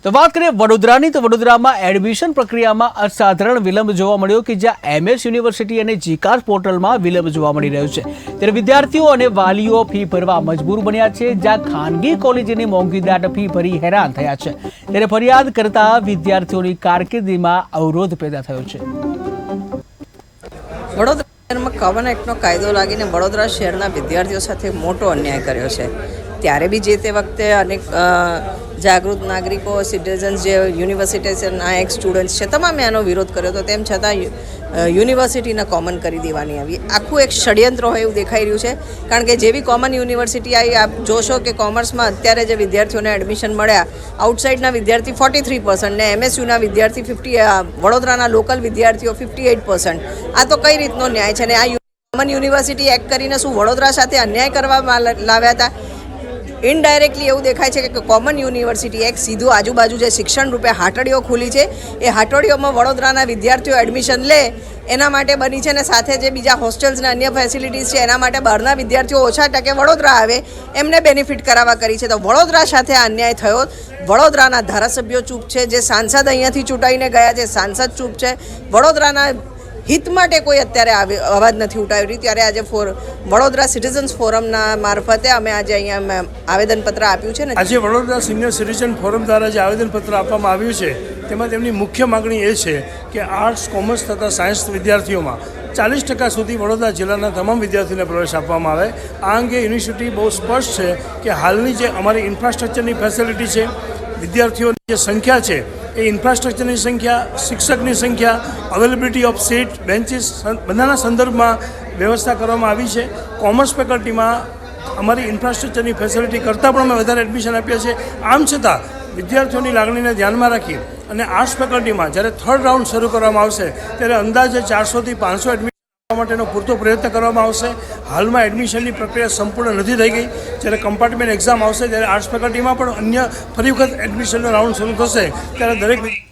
તો વાત કરીએ વડોદરાની તો વડોદરામાં એડમિશન પ્રક્રિયામાં અસાધારણ વિલંબ જોવા મળ્યો કે જ્યાં એમએસ યુનિવર્સિટી અને જીકાસ પોર્ટલમાં વિલંબ જોવા મળી રહ્યો છે ત્યારે વિદ્યાર્થીઓ અને વાલીઓ ફી ભરવા મજબૂર બન્યા છે જ્યાં ખાનગી કોલેજની મોંઘીદાટ ફી ભરી હેરાન થયા છે ત્યારે ફરિયાદ કરતા વિદ્યાર્થીઓની કારકિર્દીમાં અવરોધ પેદા થયો છે। વડોદરા શહેરમાં કમન એક્ટનો કાયદો લાગીને વડોદરા શહેરના વિદ્યાર્થીઓ સાથે મોટો અન્યાય કર્યો છે। ત્યારે બી જે તે વખતે અનેક જાગૃત નાગરિકો સિટીઝન્સ જે યુનિવર્સિટીના એક સ્ટુડન્ટ્સ છે તમામે આનો વિરોધ કર્યો હતો, તેમ છતાં યુનિવર્સિટીને કોમન કરી દેવાની આવી આખું એક ષડયંત્ર હોય એવું દેખાઈ રહ્યું છે। કારણ કે જેવી કોમન યુનિવર્સિટી આવી, આપ જોશો કે કોમર્સમાં અત્યારે જે વિદ્યાર્થીઓને એડમિશન મળ્યા આઉટસાઇડના વિદ્યાર્થી 43% ને એમએસયુના વિદ્યાર્થી 50, વડોદરાના લોકલ વિદ્યાર્થીઓ 58%। આ તો કઈ રીતનો ન્યાય છે? ને આ કોમન યુનિવર્સિટી એક્ટ કરીને શું વડોદરા સાથે અન્યાય કરવામાં લાવ્યા હતા? ઇનડાયરેક્ટલી એવું દેખાય છે કે કોમન યુનિવર્સિટી એક સીધું આજુબાજુ જે શિક્ષણ રૂપે હાટડીઓ ખુલી છે એ હાટડીઓમાં વડોદરાના વિદ્યાર્થીઓ એડમિશન લે એના માટે બની છે, ને સાથે જે બીજા હોસ્ટેલ્સ ને અન્ય ફેસિલિટીઝ છે એના માટે બહારના વિદ્યાર્થીઓ ઓછા ટકે વડોદરા આવે એમને બેનિફિટ કરાવવા કરી છે। તો વડોદરા સાથે અન્યાય થયો। વડોદરાના ધારાસભ્યો ચૂપ છે, જે સાંસદ અહીંયાથી ચૂંટાઈને ગયા છે સાંસદ ચૂપ છે, વડોદરાના હિત માટે કોઈ અત્યારે અવાજ નથી ઉઠાવી રહી। ત્યારે આજે વડોદરા સિટીઝન્સ ફોરમના મારફતે અમે આજે અહીંયા આવેદનપત્ર આપ્યું છે। ને આજે વડોદરા સિનિયર સિટીઝન ફોરમ દ્વારા જે આવેદનપત્ર આપવામાં આવ્યું છે તેમાં તેમની મુખ્ય માગણી એ છે કે આર્ટ્સ, કોમર્સ તથા સાયન્સ વિદ્યાર્થીઓમાં 40% સુધી વડોદરા જિલ્લાના તમામ વિદ્યાર્થીઓને પ્રવેશ આપવામાં આવે। આ અંગે યુનિવર્સિટી બહુ સ્પષ્ટ છે કે હાલની જે અમારી ઇન્ફ્રાસ્ટ્રક્ચરની ફેસિલિટી છે, વિદ્યાર્થીઓની જે સંખ્યા છે એ ઇન્ફ્રાસ્ટ્રક્ચરની સંખ્યા, શિક્ષકની સંખ્યા, અવેલેબિલિટી ઓફ સીટ, બેન્ચીસ બધાના સંદર્ભમાં વ્યવસ્થા કરવામાં આવી છે। કોમર્સ ફેકલ્ટીમાં અમારી ઇન્ફ્રાસ્ટ્રક્ચરની ફેસિલિટી કરતાં પણ અમે વધારે એડમિશન આપ્યા છે। આમ છતાં વિદ્યાર્થીઓની લાગણીને ધ્યાનમાં રાખી અને આર્ટ્સ ફેકલ્ટીમાં જ્યારે થર્ડ રાઉન્ડ શરૂ કરવામાં આવશે ત્યારે અંદાજે 400 થી 500 એડમિશન માટેનો પૂરતો પ્રયત્ન કરવામાં આવશે। હાલમાં એડમિશનની પ્રક્રિયા સંપૂર્ણ નથી થઈ ગઈ। જ્યારે કમ્પાર્ટમેન્ટ એક્ઝામ આવશે ત્યારે આર્ટ્સ ફેકલ્ટીમાં પણ અન્ય ફરી વખત એડમિશનનો રાઉન્ડ શરૂ થશે ત્યારે દરેક